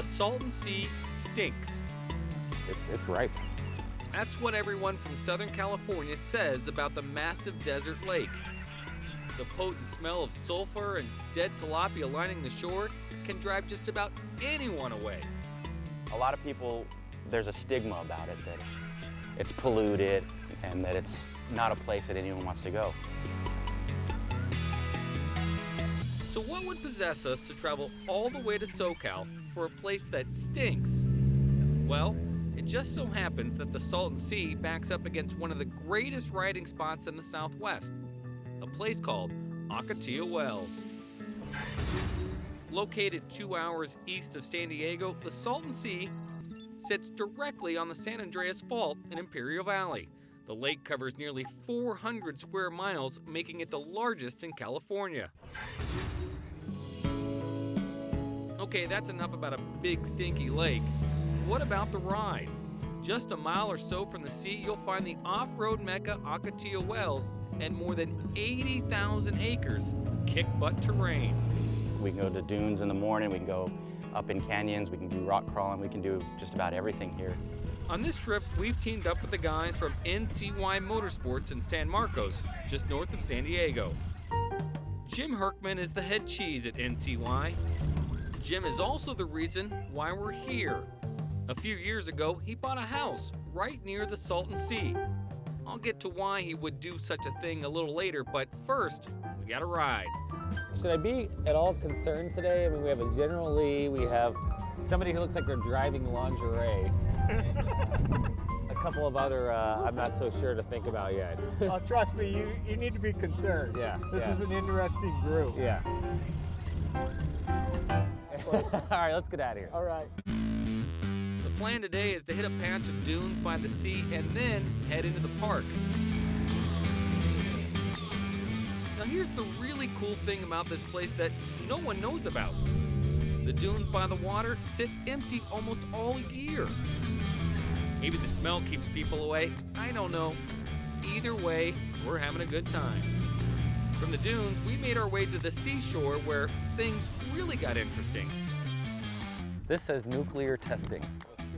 The Salton Sea stinks. It's ripe. That's what everyone from Southern California says about the massive desert lake. The potent smell of sulfur and dead tilapia lining the shore can drive just about anyone away. A lot of people, there's a stigma about it, that it's polluted and that it's not a place that anyone wants to go. So what would possess us to travel all the way to SoCal for a place that stinks? Well, it just so happens that the Salton Sea backs up against one of the greatest riding spots in the Southwest, a place called Ocotillo Wells. Located 2 hours east of San Diego, the Salton Sea sits directly on the San Andreas Fault in Imperial Valley. The lake covers nearly 400 square miles, making it the largest in California. Okay, that's enough about a big stinky lake. What about the ride? Just a mile or so from the sea, you'll find the off-road mecca Ocotillo Wells and more than 80,000 acres of kick-butt terrain. We can go to dunes in the morning, we can go up in canyons, we can do rock crawling, we can do just about everything here. On this trip, we've teamed up with the guys from NCY Motorsports in San Marcos, just north of San Diego. Jim Herkman is the head cheese at NCY. Jim is also the reason why we're here. A few years ago, he bought a house right near the Salton Sea. I'll get to why he would do such a thing a little later, but first, we got a ride. Should I be at all concerned today? I mean, we have a General Lee, we have somebody who looks like they're driving lingerie. A couple of other, I'm not so sure to think about yet. Oh, trust me, you need to be concerned. Yeah. This is an interesting group. Yeah. All right, let's get out of here. All right. The plan today is to hit a patch of dunes by the sea and then head into the park. Now here's the really cool thing about this place that no one knows about. The dunes by the water sit empty almost all year. Maybe the smell keeps people away, I don't know. Either way, we're having a good time. From the dunes, we made our way to the seashore where things really got interesting. This says nuclear testing.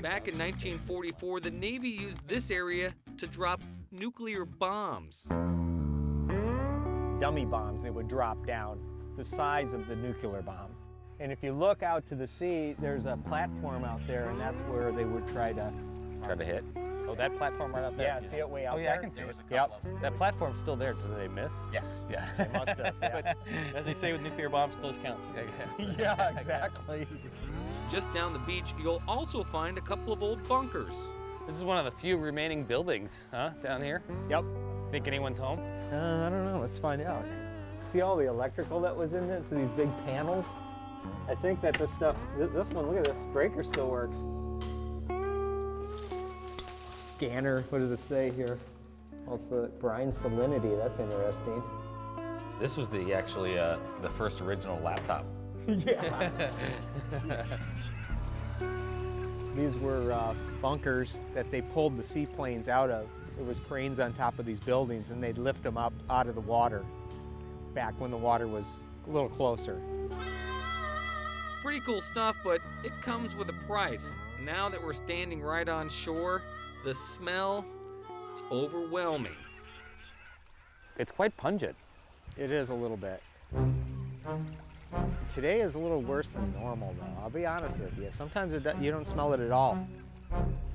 Back in 1944, the Navy used this area to drop nuclear bombs. Dummy bombs that would drop down the size of the nuclear bomb. And if you look out to the sea, there's a platform out there, and that's where they would try to hit. Oh, that platform right up there? Yeah, see it way out there? Oh yeah, I can see it. Yep. That platform's still there. Did they miss? Yes. Yeah. They must have, yeah. But as they say with nuclear bombs, close counts. Yeah, exactly. Just down the beach, you'll also find a couple of old bunkers. This is one of the few remaining buildings, huh, down here? Yep. Think anyone's home? I don't know, let's find out. See all the electrical that was in this, these big panels? I think that this stuff, this one, look at this, breaker still works. Scanner, what does it say here? Also, brine salinity, that's interesting. This was actually the first original laptop. Yeah. These were bunkers that they pulled the seaplanes out of. There was cranes on top of these buildings, and they'd lift them up out of the water back when the water was a little closer. Pretty cool stuff, but it comes with a price. Now that we're standing right on shore, the smell, it's overwhelming. It's quite pungent. It is a little bit. Today is a little worse than normal, though. I'll be honest with you. Sometimes you don't smell it at all.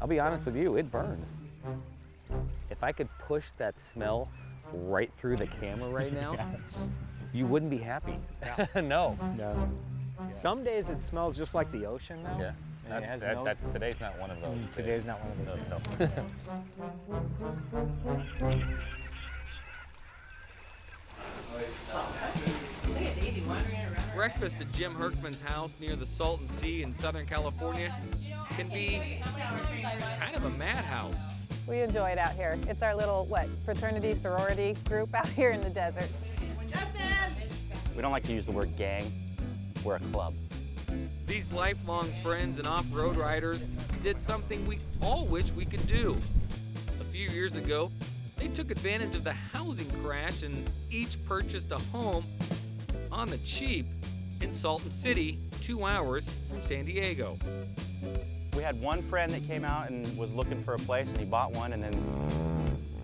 I'll be honest with you, it burns. If I could push that smell right through the camera right now, you wouldn't be happy. No. No. Some days it smells just like the ocean now. Yeah. And it has no... Today's not one of those. Today's not one of those days. Breakfast at Jim Herkman's house near the Salton Sea in Southern California can be kind of a madhouse. We enjoy it out here. It's our little, fraternity, sorority group out here in the desert. We don't like to use the word gang, we're a club. These lifelong friends and off-road riders did something we all wish we could do. A few years ago, they took advantage of the housing crash and each purchased a home on the cheap in Salton City 2 hours from San Diego. We had one friend that came out and was looking for a place, and he bought one, and then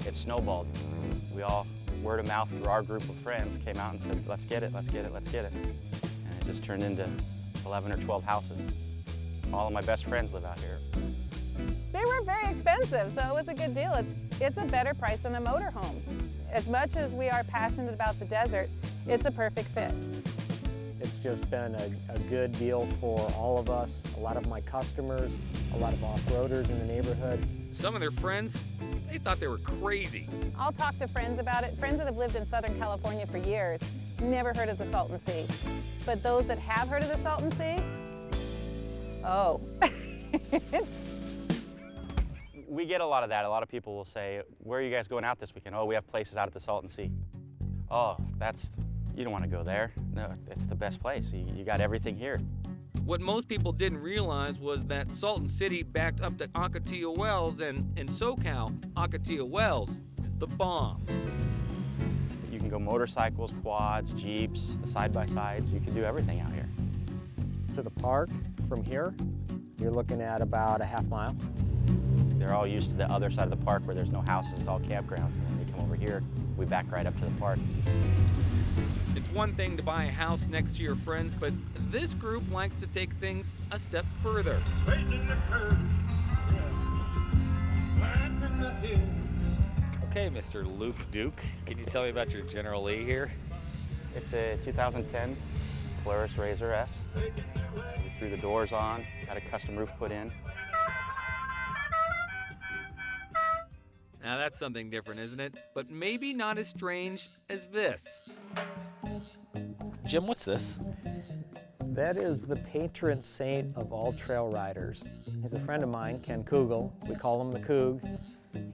it snowballed. We all, word of mouth through our group of friends, came out and said, let's get it, let's get it, let's get it. And it just turned into 11 or 12 houses. All of my best friends live out here. They weren't very expensive, so it was a good deal. It's a better price than a motorhome. As much as we are passionate about the desert, it's a perfect fit. It's just been a good deal for all of us, a lot of my customers, a lot of off-roaders in the neighborhood. Some of their friends, they thought they were crazy. I'll talk to friends about it. Friends that have lived in Southern California for years, never heard of the Salton Sea. But those that have heard of the Salton Sea, oh. We get a lot of that. A lot of people will say, where are you guys going out this weekend? Oh, we have places out at the Salton Sea. Oh, you don't want to go there. No, it's the best place. You got everything here. What most people didn't realize was that Salton City backed up to Ocotillo Wells, and in SoCal, Ocotillo Wells is the bomb. You can go motorcycles, quads, Jeeps, the side-by-sides. You can do everything out here. To the park from here, you're looking at about a half mile. They're all used to the other side of the park where there's no houses, it's all campgrounds. And then they come over here, we back right up to the park. It's one thing to buy a house next to your friends, but this group likes to take things a step further. Okay, Mr. Luke Duke, can you tell me about your General Lee here? It's a 2010 Polaris Razor S. We threw the doors on, got a custom roof put in. Now that's something different, isn't it? But maybe not as strange as this. Jim, what's this? That is the patron saint of all trail riders. He's a friend of mine, Ken Kugel. We call him the Coog.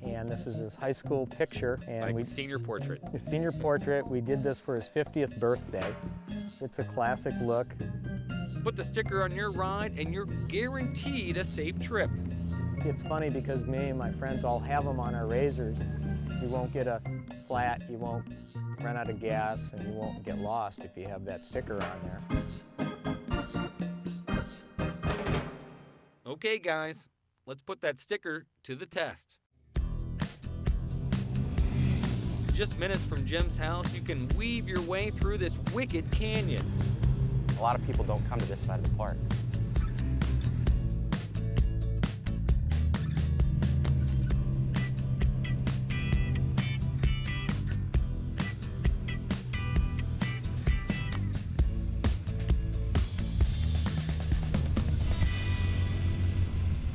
And this is his high school picture. And Like senior portrait. his senior portrait. We did this for his 50th birthday. It's a classic look. Put the sticker on your ride and you're guaranteed a safe trip. It's funny because me and my friends all have them on our Razors. You won't get a flat, you won't run out of gas, and you won't get lost if you have that sticker on there. Okay, guys, let's put that sticker to the test. Just minutes from Jim's house, you can weave your way through this wicked canyon. A lot of people don't come to this side of the park.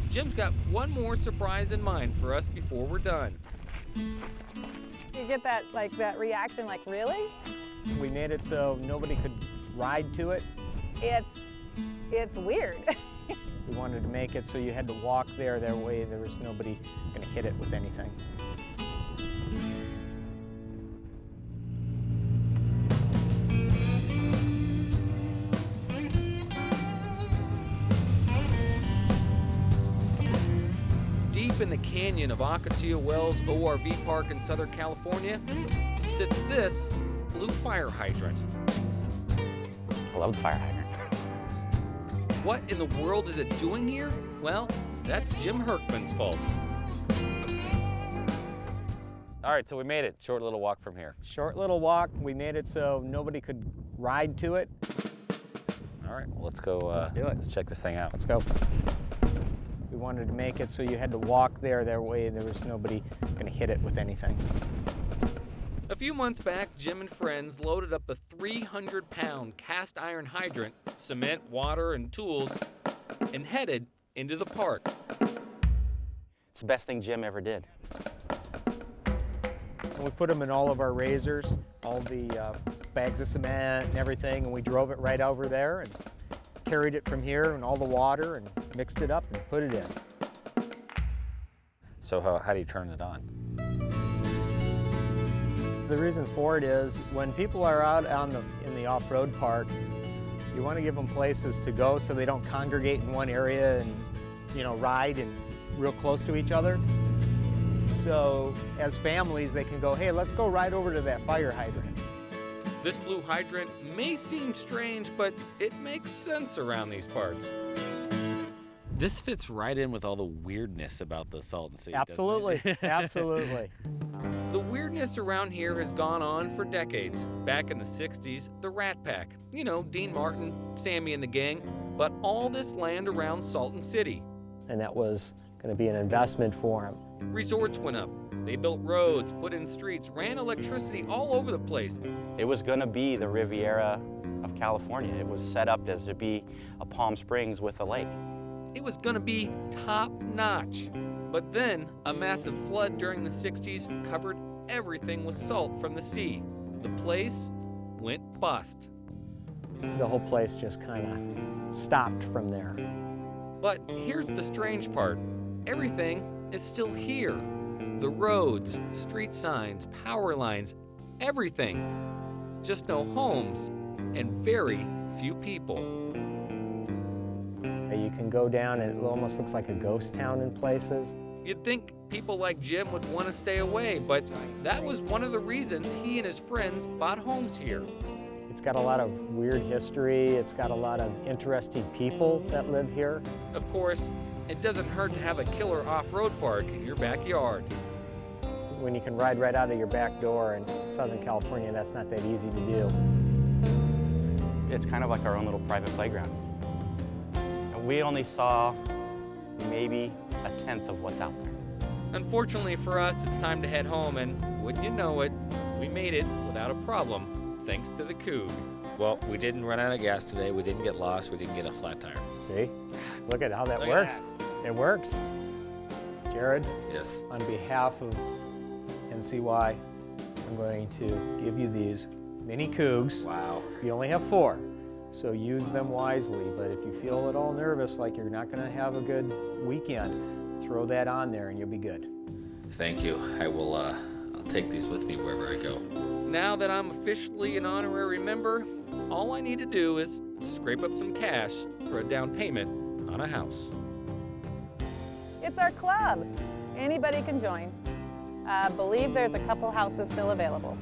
Jim's got one more surprise in mind for us before we're done. You get that, that reaction, like, really? We made it so nobody could ride to it. It's weird. We wanted to make it so you had to walk there. That way there was nobody going to hit it with anything. Deep in the canyon of Ocotillo Wells ORV Park in Southern California sits this blue fire hydrant. I love the fire hydrant. What in the world is it doing here? Well, that's Jim Herkman's fault. All right, so we made it. Short little walk from here. Short little walk. We made it so nobody could ride to it. All right, well, let's go. Let's do it. Let's check this thing out. Let's go. We wanted to make it so you had to walk there. That way there was nobody going to hit it with anything. A few months back, Jim and friends loaded up a 300-pound cast iron hydrant, cement, water, and tools, and headed into the park. It's the best thing Jim ever did. And we put them in all of our Razors, all the bags of cement and everything, and we drove it right over there and carried it from here and all the water and mixed it up and put it in. So how do you turn it on? The reason for it is when people are out in the off-road park, you want to give them places to go so they don't congregate in one area and, ride and real close to each other. So as families, they can go, hey, let's go right over to that fire hydrant. This blue hydrant may seem strange, but it makes sense around these parts. This fits right in with all the weirdness about the Salton Sea. Absolutely, absolutely. The weirdness around here has gone on for decades. Back in the 60s, the Rat Pack. You know, Dean Martin, Sammy and the gang. But all this land around Salton City. And that was going to be an investment for them. Resorts went up. They built roads, put in streets, ran electricity all over the place. It was going to be the Riviera of California. It was set up as to be a Palm Springs with a lake. It was gonna be top notch. But then, a massive flood during the 60s covered everything with salt from the sea. The place went bust. The whole place just kind of stopped from there. But here's the strange part. Everything is still here. The roads, street signs, power lines, everything. Just no homes and very few people. You can go down and it almost looks like a ghost town in places. You'd think people like Jim would want to stay away, but that was one of the reasons he and his friends bought homes here. It's got a lot of weird history. It's got a lot of interesting people that live here. Of course, it doesn't hurt to have a killer off-road park in your backyard. When you can ride right out of your back door in Southern California, that's not that easy to do. It's kind of like our own little private playground. And we only saw maybe a tenth of what's out there. Unfortunately for us, it's time to head home, and wouldn't you know it, we made it without a problem, thanks to the Coug. Well, we didn't run out of gas today, we didn't get lost, we didn't get a flat tire. See? Look at how that Look at works. that. It works. Jared, Yes. on behalf of NCY, I'm going to give you these mini Cougs. Wow. You only have 4, so use them wisely. But if you feel at all nervous, like you're not going to have a good weekend, throw that on there and you'll be good. Thank you. I will, I'll take these with me wherever I go. Now that I'm officially an honorary member, all I need to do is scrape up some cash for a down payment on a house. It's our club. Anybody can join. I believe there's a couple houses still available.